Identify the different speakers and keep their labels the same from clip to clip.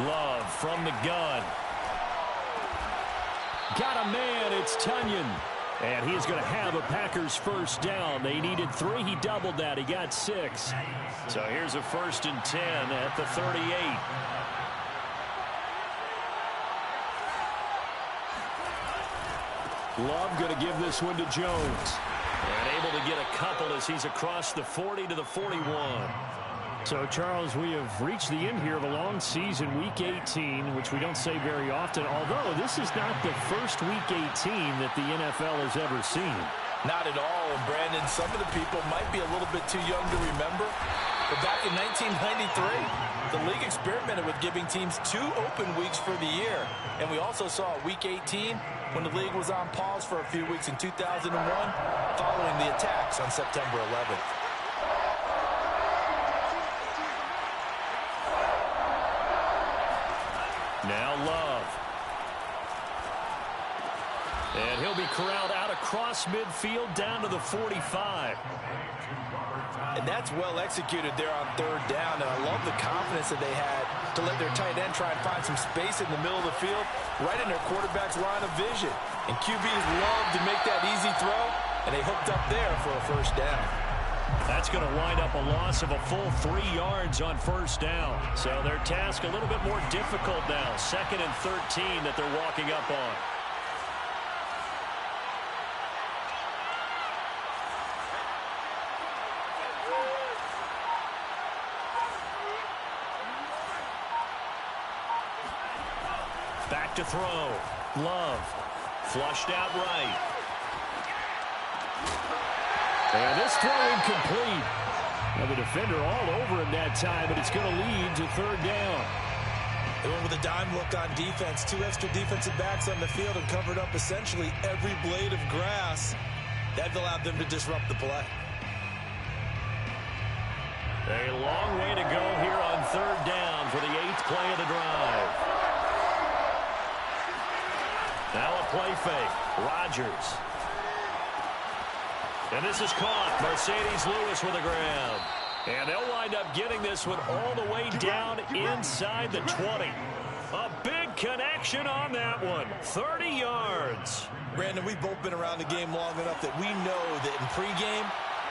Speaker 1: Love from the gun. Got a man. It's Tunyon. And he's going to have a Packers first down. They needed 3. He doubled that. He got 6. So here's a 1st and 10 at the 38. Love going to give this one to Jones. And able to get a couple as he's across the 40 to the 41. So, Charles, we have reached the end here of a long season, Week 18, which we don't say very often, although this is not the first Week 18 that the NFL has ever seen.
Speaker 2: Not at all, and Brandon, some of the people might be a little bit too young to remember, but back in 1993, the league experimented with giving teams 2 open weeks for the year, and we also saw Week 18 when the league was on pause for a few weeks in 2001 following the attacks on September 11th.
Speaker 1: Now Love. And he'll be corralled out across midfield down to the 45.
Speaker 2: And that's well executed there on 3rd down. And I love the confidence that they had to let their tight end try and find some space in the middle of the field, right in their quarterback's line of vision. And QBs love to make that easy throw, and they hooked up there for a first down.
Speaker 1: That's going to wind up a loss of a full 3 yards on first down. So their task a little bit more difficult now. 2nd and 13 that they're walking up on. Back to throw. Love. Flushed out right. And this throw incomplete. Now the defender all over him that time, but it's going to lead to 3rd down.
Speaker 2: They went with a dime look on defense. 2 extra defensive backs on the field and covered up essentially every blade of grass. That allowed them to disrupt the play.
Speaker 1: A long way to go here on 3rd down for the 8th play of the drive. Now a play fake. Rodgers. And this is caught. Mercedes Lewis with a grab. And they'll wind up getting this one all the way down inside the 20. A big connection on that one. 30 yards.
Speaker 2: Brandon, we've both been around the game long enough that we know that in pregame,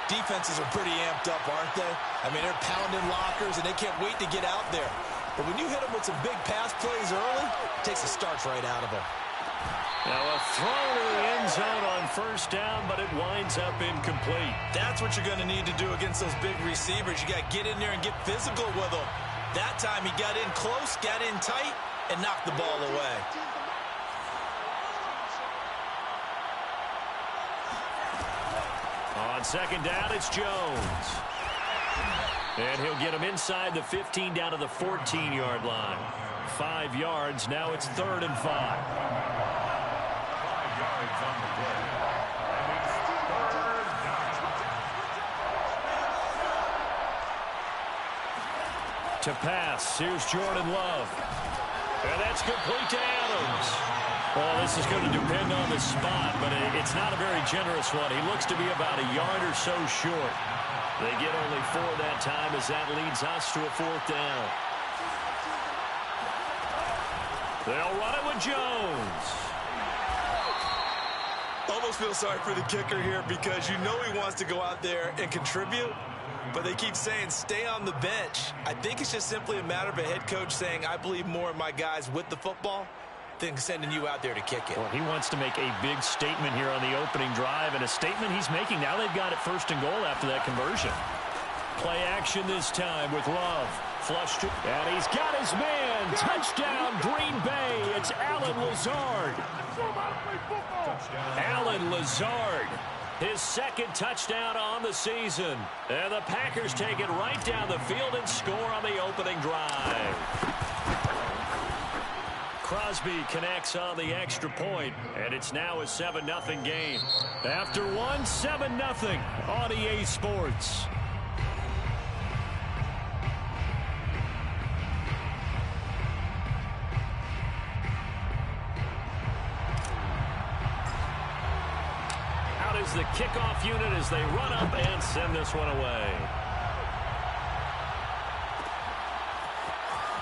Speaker 2: defenses are pretty amped up, aren't they? I mean, they're pounding lockers, and they can't wait to get out there. But when you hit them with some big pass plays early, it takes the starch right out of them.
Speaker 1: Now a throw to the end zone on first down, but it winds up incomplete.
Speaker 2: That's what you're going to need to do against those big receivers. You got to get in there and get physical with them. That time he got in close, got in tight, and knocked the ball away.
Speaker 1: On 2nd down, it's Jones. And he'll get him inside the 15 down to the 14-yard line. 5 yards. Now it's 3rd and 5. To pass, here's Jordan Love. And that's complete to Adams. Well, this is going to depend on the spot, but it's not a very generous one. He looks to be about a yard or so short. They get only 4 that time as that leads us to a 4th down. They'll run it with Jones.
Speaker 2: Almost feel sorry for the kicker here because you know he wants to go out there and contribute, but they keep saying stay on the bench. I think it's just simply a matter of a head coach saying I believe more in my guys with the football than sending you out there to kick it.
Speaker 1: Well, he wants to make a big statement here on the opening drive, and a statement he's making now. They've got it 1st and goal after that conversion. Play action this time with Love. Flushed it, and he's got his man. Touchdown, Green Bay. It's Allen Lazard. Allen Lazard, his 2nd touchdown on the season. And the Packers take it right down the field and score on the opening drive. Crosby connects on the extra point, and it's now a 7-0 game. After one, 7-0 on EA Sports. Out is the kickoff unit as they run up and send this one away.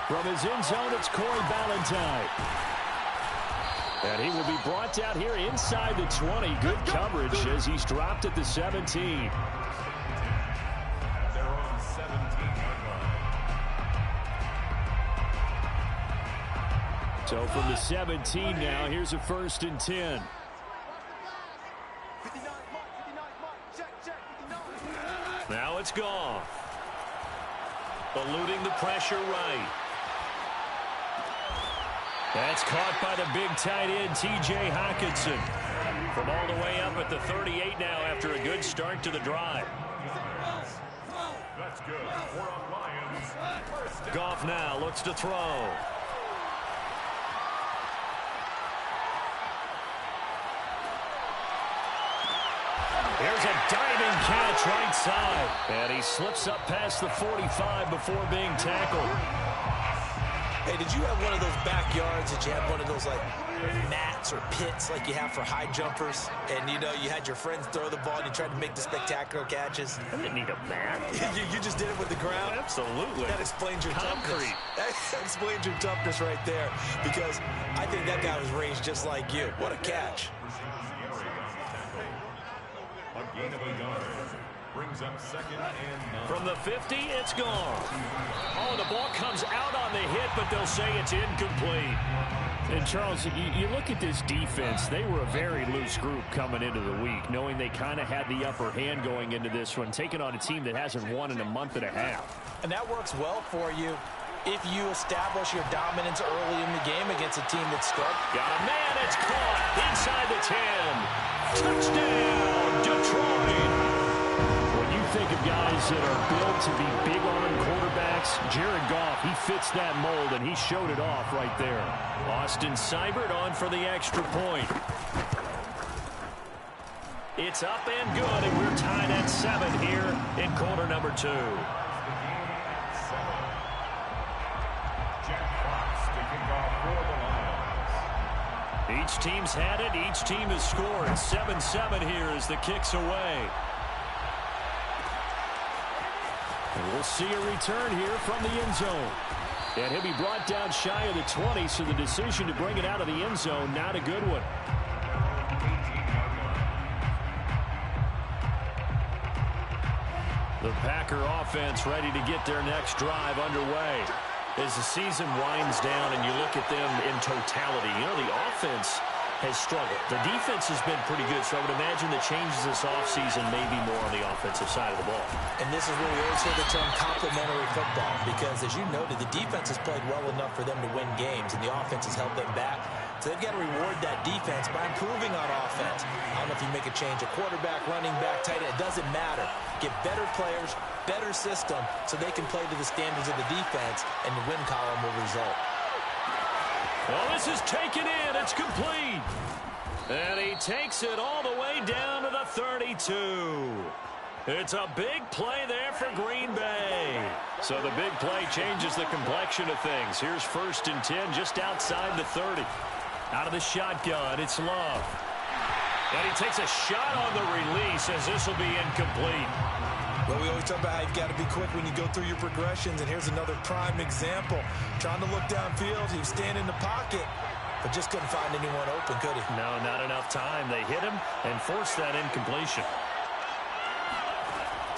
Speaker 1: From his end zone, it's Corey Ballantyne. And he will be brought down here inside the 20. Good coverage as he's dropped at the 17. So from the 17 now, here's a 1st and 10. Now it's Goff. Eluding the pressure right. That's caught by the big tight end, T.J. Hockenson. From all the way up at the 38 now after a good start to the drive. That's good. Goff now looks to throw. Here's a diving catch right side. And he slips up past the 45 before being tackled.
Speaker 2: Hey, did you have one of those backyards that you had one of those, like, mats or pits like you have for high jumpers? And, you know, you had your friends throw the ball and you tried to make the spectacular catches?
Speaker 1: I didn't need a mat.
Speaker 2: you just did it with the ground?
Speaker 1: Absolutely.
Speaker 2: That explains your
Speaker 1: concrete.
Speaker 2: That explains your toughness right there. Because I think that guy was ranged just like you. What a catch.
Speaker 3: A gain of a yard. Brings up 2nd and 9.
Speaker 1: From the 50, it's gone. Oh, the ball comes out on the hit, but they'll say it's incomplete. And, Charles, you look at this defense. They were a very loose group coming into the week, knowing they kind of had the upper hand going into this one, taking on a team that hasn't won in a month and a half.
Speaker 2: And that works well for you if you establish your dominance early in the game against a team that's struggling.
Speaker 1: Got a man, it's caught inside the 10. Touchdown, Detroit. When you think of guys that are built to be big-arm quarterbacks, Jared Goff, he fits that mold, and he showed it off right there. Austin Seibert on for the extra point. It's up and good, and we're tied at 7 here in quarter number 2. Each team's had it. Each team has scored. 7-7 here as the kick's away. And we'll see a return here from the end zone. And he'll be brought down shy of the 20, so the decision to bring it out of the end zone, not a good one. The Packer offense ready to get their next drive underway. As the season winds down and you look at them in totality, you know, the offense has struggled. The defense has been pretty good, so I would imagine the changes this offseason may be more on the offensive side of the ball.
Speaker 2: And this is where we always hear the term complementary football, because as you noted, the defense has played well enough for them to win games, and the offense has held them back. So they've got to reward that defense by improving on offense. I don't know if you make a change, a quarterback, running back, tight end, it doesn't matter. Get better players, better system, so they can play to the standards of the defense, and the win column will result.
Speaker 1: Well, this is taken in. It's complete. And he takes it all the way down to the 32. It's a big play there for Green Bay. So the big play changes the complexion of things. Here's 1st and 10 just outside the 30. Out of the shotgun, it's Love. And he takes a shot on the release as this will be incomplete.
Speaker 2: Well, we always talk about how you've got to be quick when you go through your progressions, and here's another prime example. Trying to look downfield, he was standing in the pocket, but just couldn't find anyone open, could he?
Speaker 1: No, not enough time. They hit him and forced that incompletion.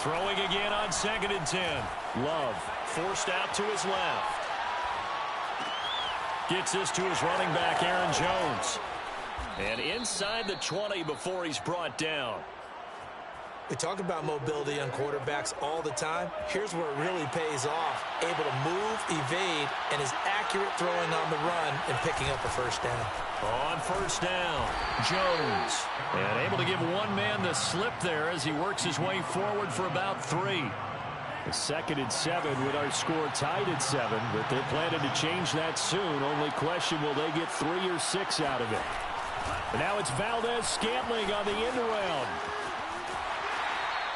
Speaker 1: Throwing again on 2nd and 10. Love forced out to his left. Gets this to his running back, Aaron Jones. And inside the 20 before he's brought down.
Speaker 2: We talk about mobility on quarterbacks all the time. Here's where it really pays off. Able to move, evade, and is accurate throwing on the run and picking up a 1st down.
Speaker 1: On 1st down, Jones. And able to give one man the slip there as he works his way forward for about 3. The 2nd and 7 with our score tied at 7, but they're planning to change that soon. Only question, will they get 3 or 6 out of it? And now it's Valdez-Scantling on the end around.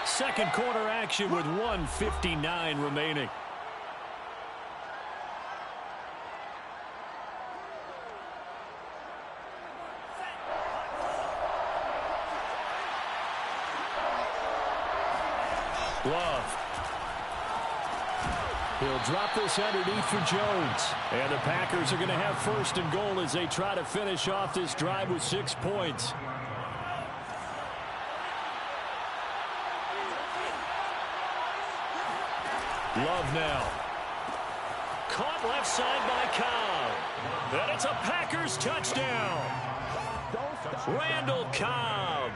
Speaker 1: Second quarter action with 1:59 remaining. Love. He'll drop this underneath for Jones. And the Packers are going to have first and goal as they try to finish off this drive with 6 points. Love now. Caught left side by Cobb. And it's a Packers touchdown. Randall Cobb.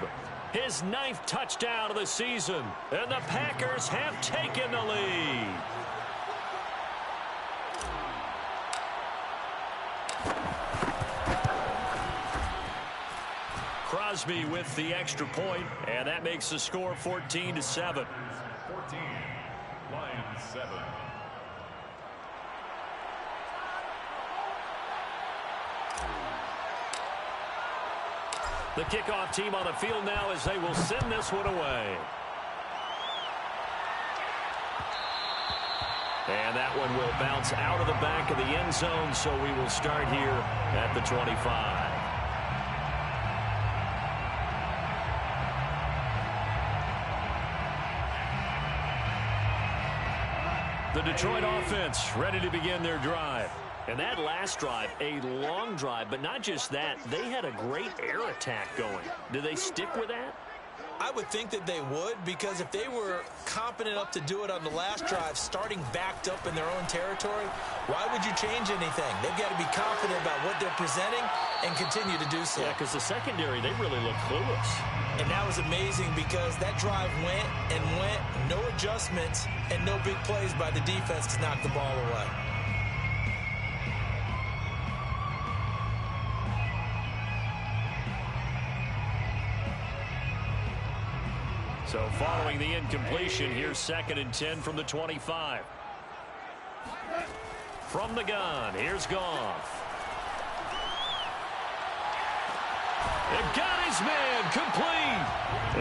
Speaker 1: His 9th touchdown of the season. And the Packers have taken the lead. Crosby with the extra point, and that makes the score 14-7.
Speaker 3: 14, Lions 7.
Speaker 1: The kickoff team on the field now as they will send this one away. And that one will bounce out of the back of the end zone, so we will start here at the 25. The Detroit offense ready to begin their drive. And that last drive, a long drive, but not just that, they had a great air attack going. Do they stick with that?
Speaker 2: I would think that they would, because if they were competent enough to do it on the last drive, starting backed up in their own territory, why would you change anything? They've got to be confident about what they're presenting and continue to do so.
Speaker 1: Yeah, because the secondary, they really look clueless.
Speaker 2: And that was amazing because that drive went and went, no adjustments, and no big plays by the defense to knock the ball away.
Speaker 1: So following the incompletion, here's 2nd and 10 from the 25. From the gun, here's Goff. It got his man complete.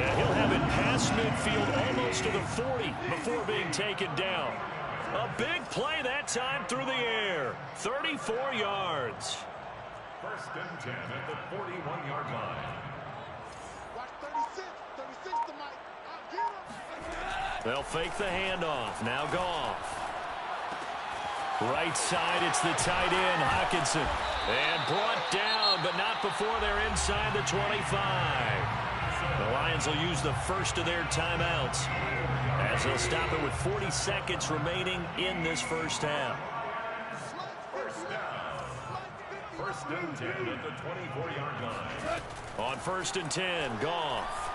Speaker 1: And he'll have it past midfield almost to the 40 before being taken down. A big play that time through the air. 34 yards.
Speaker 3: 1st and 10 at the 41-yard line.
Speaker 4: Watch 36. 36 to Mike.
Speaker 1: They'll fake the handoff. Now Goff. Right side, it's the tight end, Hockenson. And brought down, but not before they're inside the 25. The Lions will use the first of their timeouts as they'll stop it with 40 seconds remaining in this first half.
Speaker 3: First down. 1st and 10 at the 24-yard line.
Speaker 1: On 1st and 10, Goff.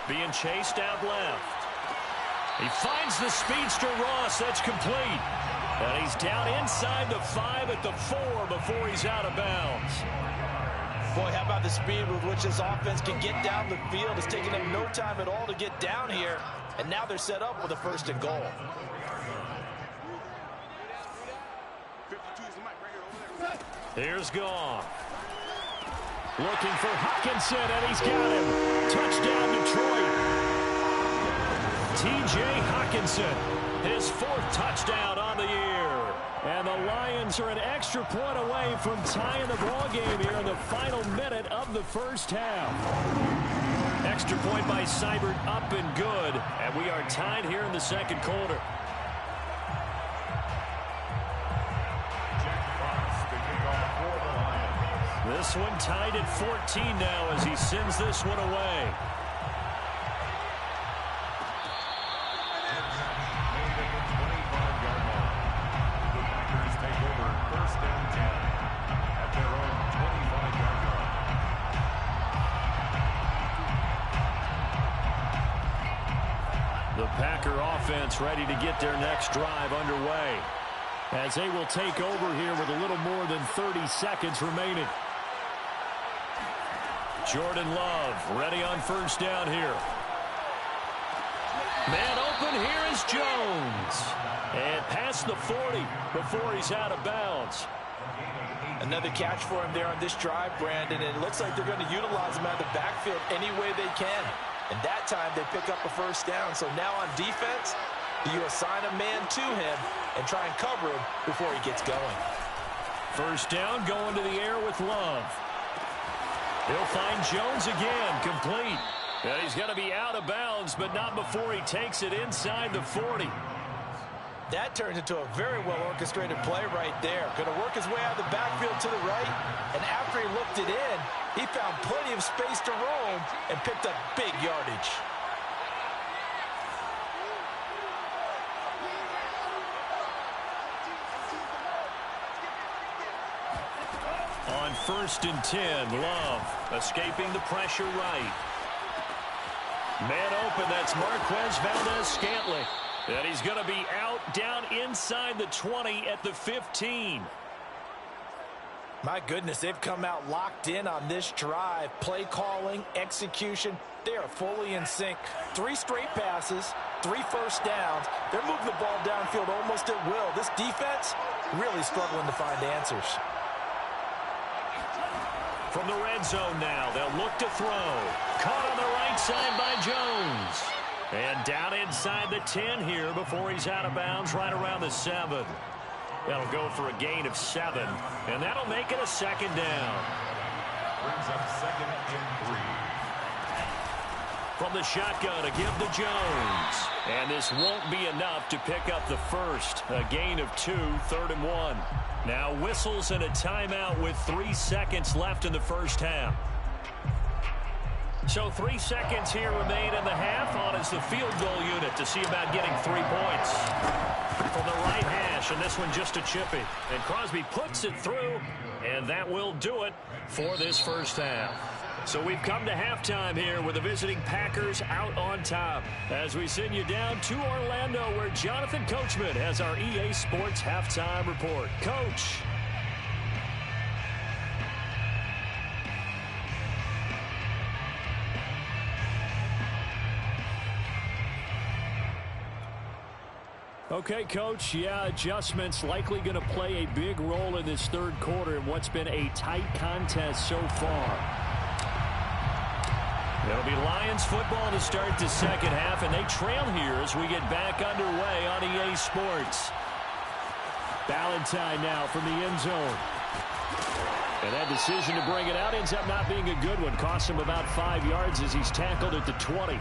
Speaker 1: Being chased out left. He finds the speedster Ross. That's complete. And he's down inside the 5 at the 4 before he's out of bounds.
Speaker 2: Boy, how about the speed with which this offense can get down the field? It's taken them no time at all to get down here. And now they're set up with a 1st and goal.
Speaker 1: Here's Goff. Looking for Hockenson, and he's got him. Touchdown, Detroit. T.J. Hockenson, his 4th touchdown on the year. And the Lions are an extra point away from tying the ball game here in the final minute of the first half. Extra point by Seibert, up and good. And we are tied here in the 2nd quarter. This one tied at 14 now as he sends this one away.
Speaker 3: The Packers take over 1st and 10 at their own 25-yard line.
Speaker 1: The Packer offense ready to get their next drive underway as they will take over here with a little more than 30 seconds remaining. Jordan Love ready on 1st down here. Man open, here is Jones. And past the 40 before he's out of bounds.
Speaker 2: Another catch for him there on this drive, Brandon. And it looks like they're going to utilize him out of the backfield any way they can. And that time they pick up a 1st down. So now on defense, you assign a man to him and try and cover him before he gets going.
Speaker 1: 1st down, going to the air with Love. He'll find Jones again, complete. And he's going to be out of bounds, but not before he takes it inside the 40.
Speaker 2: That turns into a very well-orchestrated play right there. Going to work his way out of the backfield to the right, and after he looked it in, he found plenty of space to roam and picked up big yardage.
Speaker 1: On 1st and 10, Love escaping the pressure right. Man open, that's Marquez Valdez-Scantling. And he's going to be out down inside the 20 at the 15.
Speaker 2: My goodness, they've come out locked in on this drive. Play calling, execution, they are fully in sync. 3 straight passes, 3 first downs. They're moving the ball downfield almost at will. This defense really struggling to find answers.
Speaker 1: From the red zone now, they'll look to throw. Caught on the right side by Jones. And down inside the 10 here before he's out of bounds right around the 7. That'll go for a gain of 7. And that'll make it a 2nd down.
Speaker 3: Brings up 2nd and 3.
Speaker 1: From the shotgun to give to Jones. And this won't be enough to pick up the first. A gain of 2, 3rd and 1. Now whistles and a timeout with 3 seconds left in the first half. So 3 seconds here remain in the half. On is the field goal unit to see about getting 3 points. From the right hash, and this one just a chippy. And Crosby puts it through, and that will do it for this first half. So we've come to halftime here with the visiting Packers out on top. As we send you down to Orlando, where Jonathan Coachman has our EA Sports halftime report. Coach. Okay, Coach, yeah, adjustments likely going to play a big role in this 3rd quarter in what's been a tight contest so far. It'll be Lions football to start the 2nd half, and they trail here as we get back underway on EA Sports. Ballantyne now from the end zone. And that decision to bring it out ends up not being a good one. Costs him about 5 yards as he's tackled at the 20.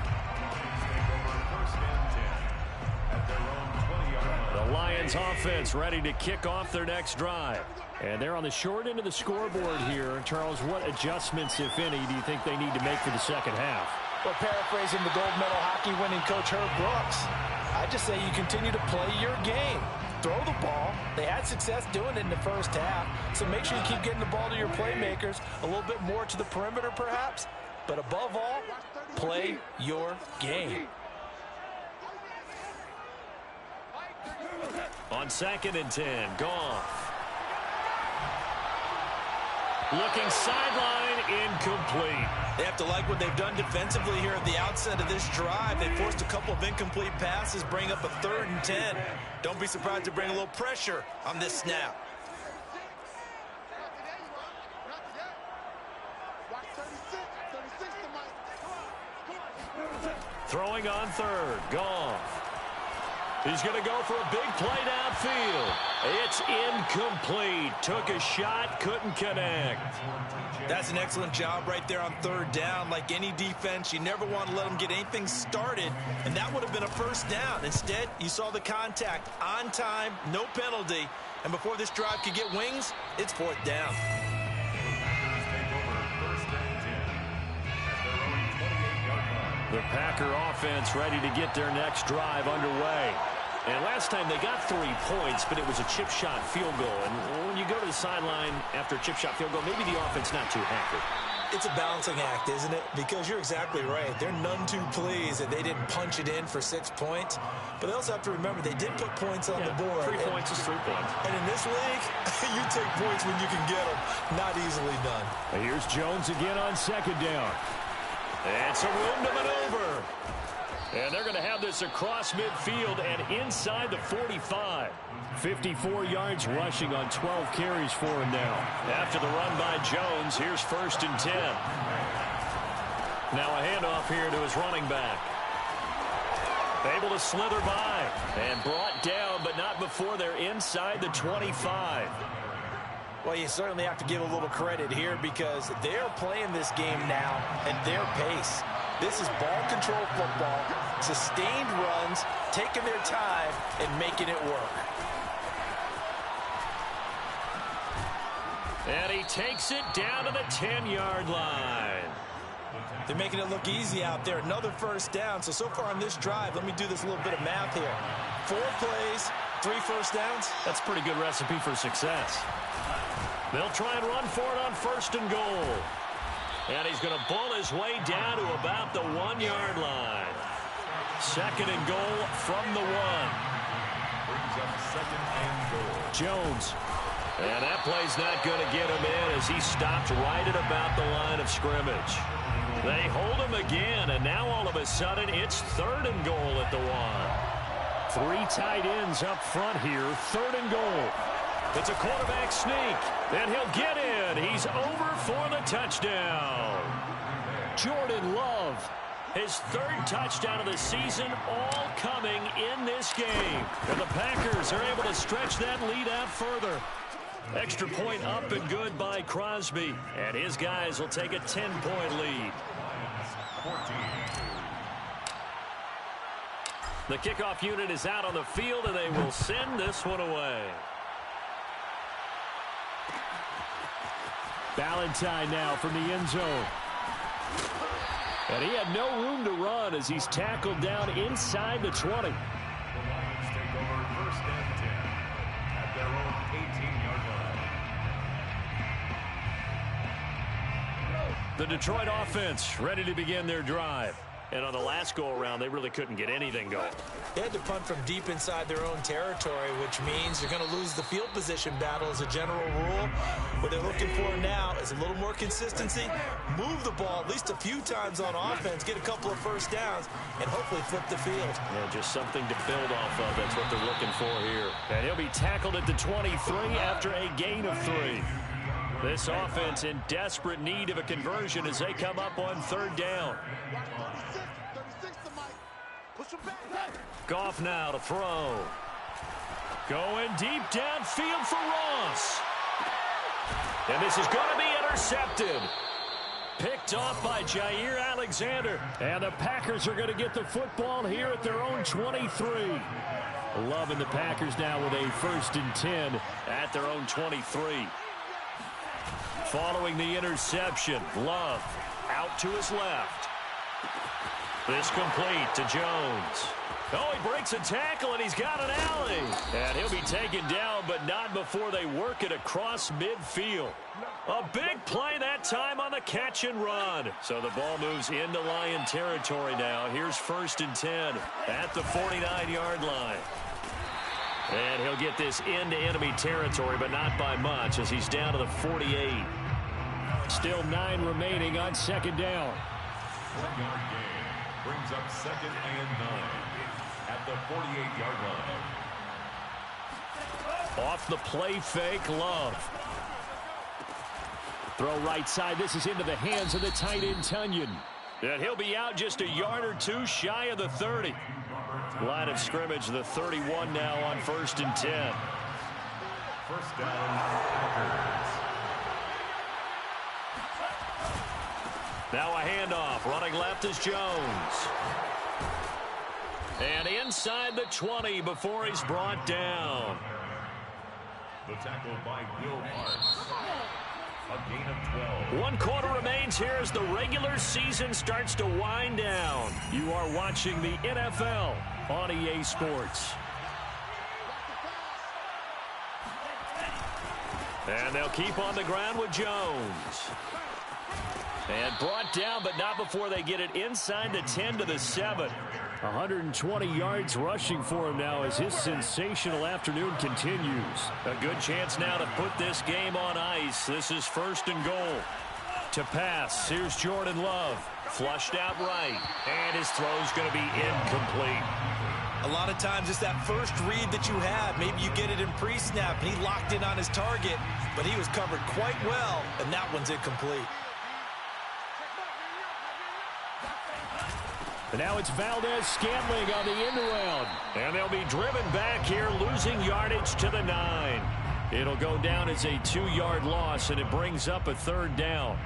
Speaker 1: The Lions offense ready to kick off their next drive. And they're on the short end of the scoreboard here. Charles, what adjustments, if any, do you think they need to make for the 2nd half?
Speaker 2: Well, paraphrasing the gold medal hockey winning coach Herb Brooks, I just say you continue to play your game. Throw the ball. They had success doing it in the first half. So make sure you keep getting the ball to your playmakers, a little bit more to the perimeter perhaps. But above all, play your game.
Speaker 1: On 2nd and 10, Goff. Looking sideline, incomplete.
Speaker 2: They have to like what they've done defensively here at the outset of this drive. They forced a couple of incomplete passes, bring up a 3rd and 10. Don't be surprised to bring a little pressure on this snap.
Speaker 1: Throwing on 3rd, Goff. He's going to go for a big play downfield. It's incomplete. Took a shot, couldn't connect.
Speaker 2: That's an excellent job right there on 3rd down. Like any defense, you never want to let them get anything started, and that would have been a first down. Instead, you saw the contact on time, no penalty, and before this drive could get wings, it's 4th down.
Speaker 1: The Packer offense ready to get their next drive underway. And last time they got 3 points, but it was a chip shot field goal. And when you go to the sideline after a chip shot field goal, maybe the offense not too happy.
Speaker 2: It's a balancing act, isn't it? Because you're exactly right. They're none too pleased that they didn't punch it in for 6 points. But they also have to remember they did put points on the board.
Speaker 1: 3 points is 3 points.
Speaker 2: And in this league, you take points when you can get them. Not easily done.
Speaker 1: And here's Jones again on 2nd down. It's a room to maneuver. And they're going to have this across midfield and inside the 45. 54 yards rushing on 12 carries for him now. After the run by Jones, here's 1st and 10. Now a handoff here to his running back. Able to slither by and brought down, but not before they're inside the 25.
Speaker 2: Well, you certainly have to give a little credit here because they're playing this game now at their pace. This is ball control football, sustained runs, taking their time, and making it work.
Speaker 1: And he takes it down to the 10-yard line.
Speaker 2: They're making it look easy out there. Another first down. So far on this drive, let me do this little bit of math here. 4 plays, 3 first downs.
Speaker 1: That's a pretty good recipe for success. They'll try and run for it on 1st and goal. And he's going to bull his way down to about the 1-yard line. 2nd and goal from the 1.
Speaker 3: Brings up 2nd and goal.
Speaker 1: Jones. And that play's not going to get him in as he stopped right at about the line of scrimmage. They hold him again, and now all of a sudden it's 3rd and goal at the 1. 3 tight ends up front here, 3rd and goal. It's a quarterback sneak, and he'll get in. He's over for the touchdown. Jordan Love, his 3rd touchdown of the season, all coming in this game. And the Packers are able to stretch that lead out further. Extra point up and good by Crosby. And his guys will take a 10-point lead.
Speaker 3: 14.
Speaker 1: The kickoff unit is out on the field, and they will send this one away. Valentine now from the end zone. And he had no room to run as he's tackled down inside the 20.
Speaker 3: The Lions take over 1st and 10 at their own 18-yard line.
Speaker 1: The Detroit offense ready to begin their drive. And on the last go-around, they really couldn't get anything going.
Speaker 2: They had to punt from deep inside their own territory, which means they're going to lose the field position battle as a general rule. What they're looking for now is a little more consistency, move the ball at least a few times on offense, get a couple of first downs, and hopefully flip the field.
Speaker 1: Yeah, just something to build off of. That's what they're looking for here. And he'll be tackled at the 23 after a gain of 3. This offense in desperate need of a conversion as they come up on 3rd down.
Speaker 4: 36 to Mike. Push him back.
Speaker 1: Goff now to throw. Going deep downfield for Ross. And this is going to be intercepted. Picked off by Jair Alexander. And the Packers are going to get the football here at their own 23. Loving the Packers now with a 1st and 10 at their own 23. Following the interception, Love out to his left. This complete to Jones. Oh, he breaks a tackle, and he's got an alley. And he'll be taken down, but not before they work it across midfield. A big play that time on the catch and run. So the ball moves into Lion territory now. Here's 1st and 10 at the 49-yard line. And he'll get this into enemy territory, but not by much as he's down to the 48. Still 9 remaining on 2nd down.
Speaker 3: 1-yard gain brings up 2nd and 9 at the 48-yard line.
Speaker 1: Off the play fake, Love. Throw right side. This is into the hands of the tight end, Tunyon. And he'll be out just a yard or 2 shy of the 30. Line of scrimmage, the 31 now on 1st and 10.
Speaker 3: 1st down, Packers.
Speaker 1: Now a handoff. Running left is Jones. And inside the 20 before he's brought down.
Speaker 3: The tackle by Will Parks. A gain of 12.
Speaker 1: 1 quarter remains here as the regular season starts to wind down. You are watching the NFL on EA Sports. And they'll keep on the ground with Jones. And brought down, but not before they get it inside the 10 to the 7. 120 yards rushing for him now as his sensational afternoon continues. A good chance now to put this game on ice. This is 1st and goal. To pass, here's Jordan Love. Flushed out right, and his throw's going to be incomplete.
Speaker 2: A lot of times it's that first read that you have. Maybe you get it in pre-snap, and he locked in on his target, but he was covered quite well, and that one's incomplete.
Speaker 1: And now it's Valdez-Scantling on the end around. And they'll be driven back here, losing yardage to the 9. It'll go down as a 2-yard loss, and it brings up a 3rd down.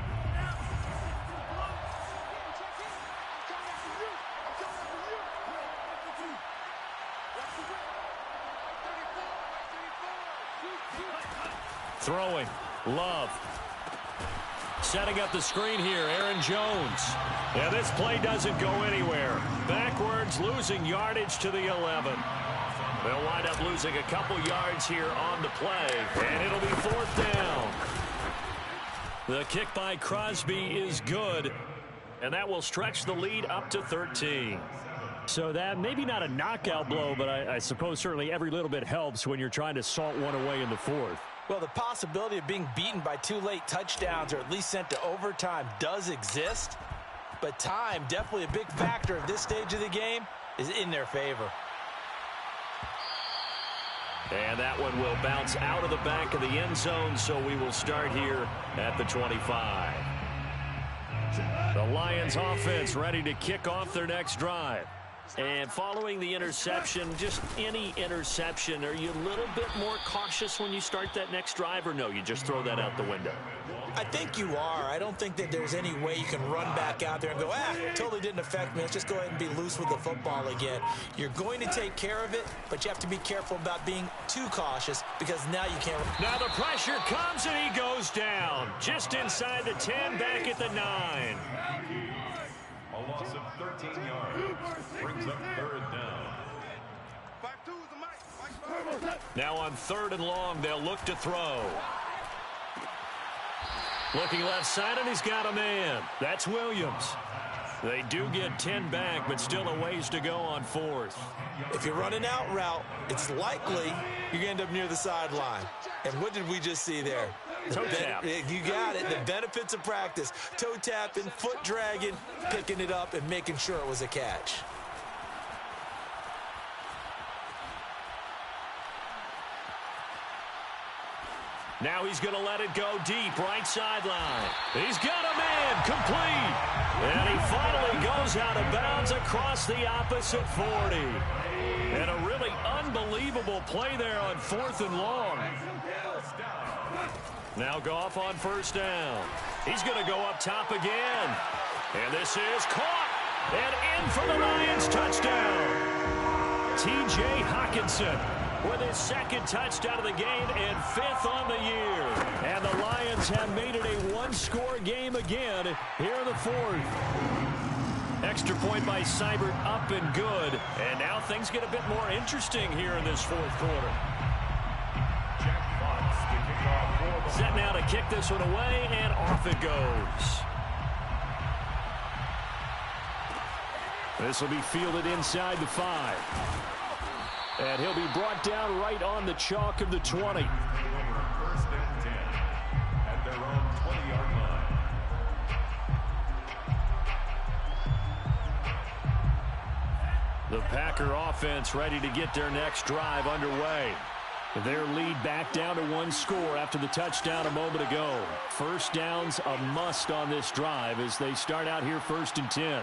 Speaker 1: Throwing. Love. Setting up the screen here, Aaron Jones. Yeah, this play doesn't go anywhere. Backwards, losing yardage to the 11. They'll wind up losing a couple yards here on the play, and it'll be 4th down. The kick by Crosby is good, and that will stretch the lead up to 13. So that maybe not a knockout blow, but I suppose certainly every little bit helps when you're trying to salt one away in the 4th.
Speaker 2: Well, the possibility of being beaten by 2 late touchdowns or at least sent to overtime does exist. But time, definitely a big factor at this stage of the game, is in their favor.
Speaker 1: And that one will bounce out of the back of the end zone, so we will start here at the 25. The Lions offense ready to kick off their next drive. And following the interception, just any interception, are you a little bit more cautious when you start that next drive, or no, you just throw that out the window?
Speaker 2: I think you are. I don't think that there's any way you can run back out there and go, totally didn't affect me. Let's just go ahead and be loose with the football again. You're going to take care of it, but you have to be careful about being too cautious because now you can't.
Speaker 1: Now the pressure comes and he goes down. Just inside the 10, back at the 9.
Speaker 3: A loss of 13 yards brings up 3rd down.
Speaker 1: Now on 3rd and long, they'll look to throw. Looking left side, and he's got a man. That's Williams. They do get 10 back, but still a ways to go on 4th.
Speaker 2: If you're running out route, it's likely you're going to end up near the sideline. And what did we just see there?
Speaker 1: Toe tap.
Speaker 2: You got it. The benefits of practice. Toe tapping, foot dragging, picking it up, and making sure it was a catch.
Speaker 1: Now he's going to let it go deep, right sideline. He's got a man, complete. And he finally goes out of bounds across the opposite 40. And a really unbelievable play there on 4th and long. Now Goff on 1st down. He's going to go up top again. And this is caught. And in for the Lions touchdown. T.J. Hockenson with his 2nd touchdown of the game and 5th on the year. And the Lions have made it a one-score game again here in the 4th. Extra point by Seibert up and good. And now things get a bit more interesting here in this 4th quarter. Set now to kick this one away, and off it goes. This will be fielded inside the 5. And he'll be brought down right on the chalk of the 20.
Speaker 3: 1st and 10 at their own 20-yard line.
Speaker 1: The Packer offense ready to get their next drive underway. Their lead back down to 1 score after the touchdown a moment ago. 1st down's a must on this drive as they start out here 1st and 10.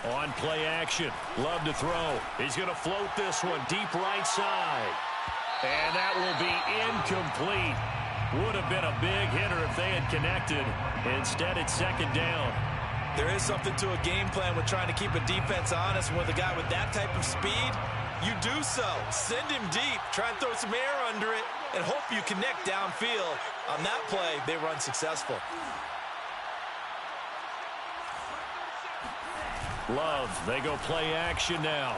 Speaker 1: On play action, Love to throw. He's going to float this one deep right side. And that will be incomplete. Would have been a big hitter if they had connected. Instead, it's 2nd down.
Speaker 2: There is something to a game plan with trying to keep a defense honest. With a guy with that type of speed, you do so. Send him deep, try and throw some air under it, and hope you connect downfield. On that play, they run successful.
Speaker 1: Love, they go play action now.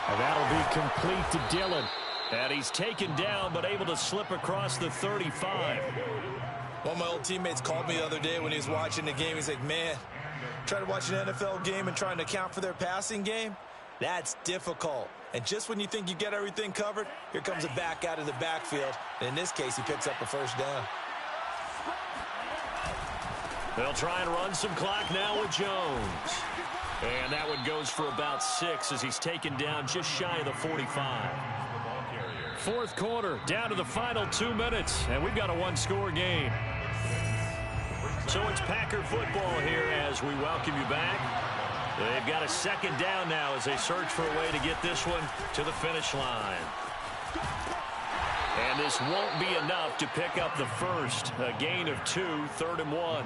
Speaker 1: And that'll be complete to Dillon. And he's taken down, but able to slip across the 35.
Speaker 2: One of my old teammates called me the other day when he was watching the game. He's like, man, trying to watch an NFL game and trying to account for their passing game, that's difficult. And just when you think you get everything covered, here comes a back out of the backfield. And in this case, he picks up a 1st down.
Speaker 1: They'll try and run some clock now with Jones. And that one goes for about 6 as he's taken down just shy of the 45. 4th quarter, down to the final 2 minutes, and we've got a one-score game. So it's Packer football here as we welcome you back. They've got a 2nd down now as they search for a way to get this one to the finish line. And this won't be enough to pick up the first. A gain of 2, 3rd and 1.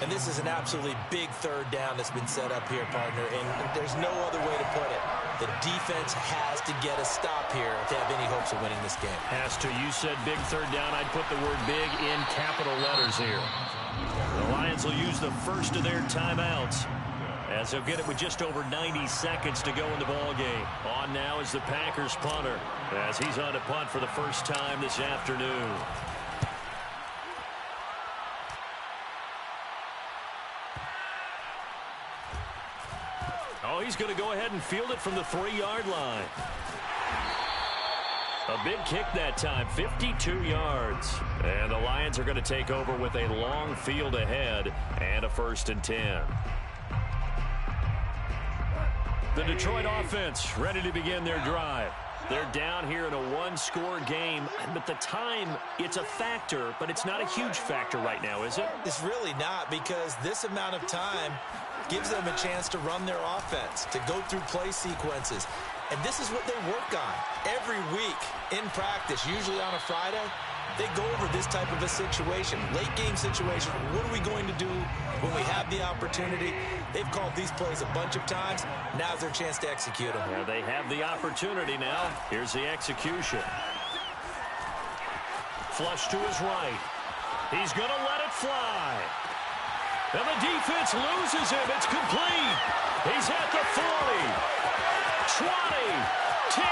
Speaker 2: And this is an absolutely big third down that's been set up here, partner, and there's no other way to put it. The defense has to get a stop here if they have any hopes of winning this game.
Speaker 1: Has to. You said big third down. I'd put the word big in capital letters here. The Lions will use the first of their timeouts, as they'll get it with just over 90 seconds to go in the ball game. On now is the Packers punter, as he's on to punt for the first time this afternoon. Oh, he's going to go ahead and field it from the 3-yard line. A big kick that time, 52 yards. And the Lions are going to take over with a long field ahead and a 1st and 10. The Detroit offense ready to begin their drive. They're down here in a 1-score game, but the time, it's a factor, but it's not a huge factor right now, is it?
Speaker 2: It's really not, because this amount of time gives them a chance to run their offense, to go through play sequences. And this is what they work on every week in practice, usually on a Friday. They go over this type of a situation, late game situation. What are we going to do when we have the opportunity? They've called these plays a bunch of times. Now's their chance to execute them.
Speaker 1: Yeah, they have the opportunity now. Here's the execution. Flush to his right. He's going to let it fly. And the defense loses him. It's complete. He's at the 40, 20, 10.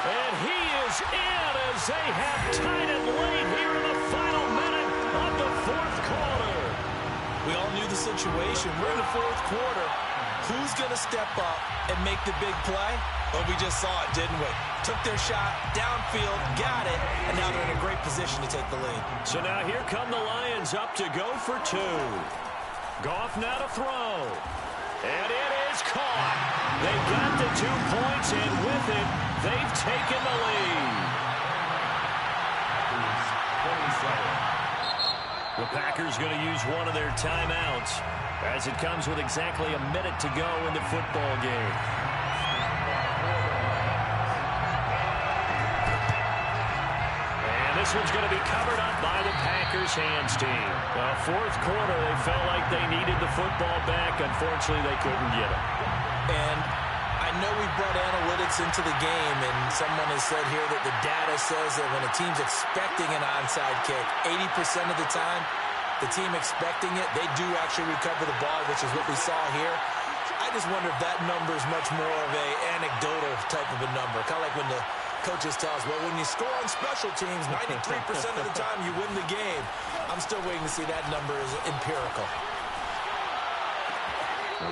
Speaker 1: And he is in as they have tied it late here in the final minute of the 4th quarter.
Speaker 2: We all knew the situation. We're in the 4th quarter. Who's going to step up and make the big play? Well, we just saw it, didn't we? Took their shot, downfield, got it, and now they're in a great position to take the lead.
Speaker 1: So now here come the Lions up to go for 2. Goff now to throw. And it is caught. They've got the 2 points, and with it, they've taken the lead. The Packers going to use one of their timeouts as it comes with exactly a minute to go in the football game. And this one's going to be covered up by the Packers hands team. Well, 4th quarter, they felt like they needed the football back. Unfortunately, they couldn't get it.
Speaker 2: And I know we brought analytics into the game, and someone has said here that the data says that when a team's expecting an onside kick, 80% of the time, the team expecting it, they do actually recover the ball, which is what we saw here. I just wonder if that number is much more of a anecdotal type of a number, kind of like when the coaches tell us, well, when you score on special teams, 93% of the time you win the game. I'm still waiting to see that number is empirical.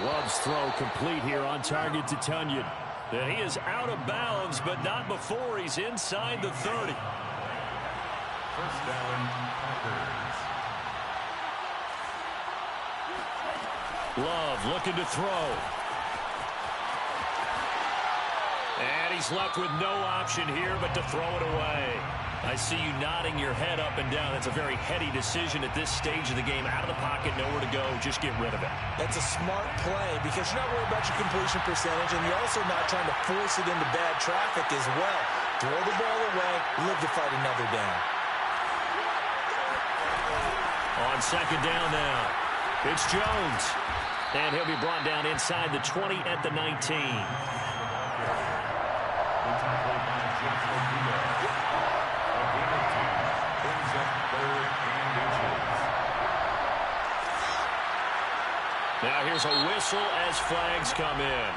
Speaker 1: Love's throw complete here on target to Tunyon. And he is out of bounds, but not before he's inside the 30.
Speaker 3: 1st down, Packers.
Speaker 1: Love looking to throw. And he's left with no option here but to throw it away. I see you nodding your head up and down. That's a very heady decision at this stage of the game. Out of the pocket, nowhere to go. Just get rid of it.
Speaker 2: That's a smart play because you're not worried about your completion percentage, and you're also not trying to force it into bad traffic as well. Throw the ball away, live to fight another down.
Speaker 1: On 2nd down now, it's Jones. And he'll be brought down inside the 20 at the 19. Now here's a whistle as flags come in.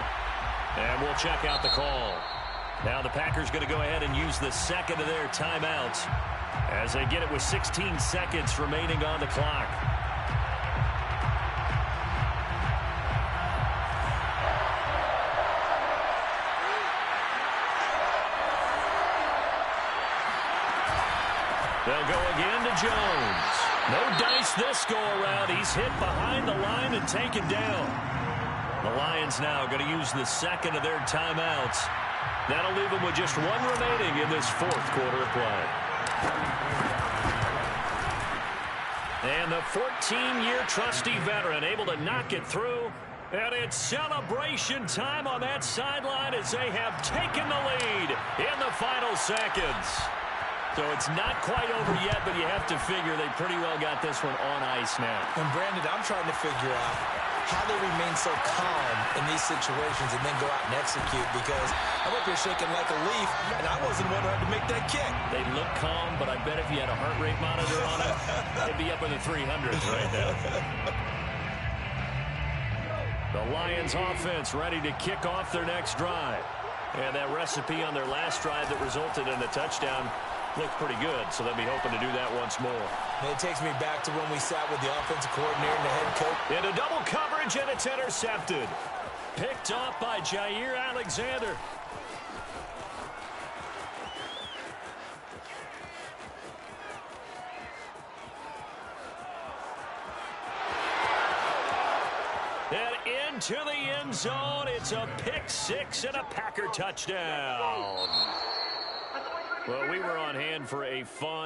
Speaker 1: And we'll check out the call. Now the Packers going to go ahead and use the 2nd of their timeouts as they get it with 16 seconds remaining on the clock. They'll go again to Jones. No dice this go-around. He's hit behind the line and taken down. The Lions now going to use the 2nd of their timeouts. That'll leave them with just 1 remaining in this 4th quarter of play. And the 14-year trusty veteran able to knock it through. And it's celebration time on that sideline as they have taken the lead in the final seconds. So it's not quite over yet, but you have to figure they pretty well got this one on ice now.
Speaker 2: And Brandon, I'm trying to figure out how they remain so calm in these situations and then go out and execute, because I'm up here shaking like a leaf, and I wasn't the one who had to make that kick.
Speaker 1: They look calm, but I bet if you had a heart rate monitor on it, they'd be up in the 300s right now. The Lions offense ready to kick off their next drive. And that recipe on their last drive that resulted in a touchdown looked pretty good, so they'll be hoping to do that once more.
Speaker 2: And it takes me back to when we sat with the offensive coordinator and the head coach.
Speaker 1: Into double coverage, and it's intercepted. Picked off by Jair Alexander. And into the end zone, it's a pick six and a Packer touchdown. Well, we were on hand for a fun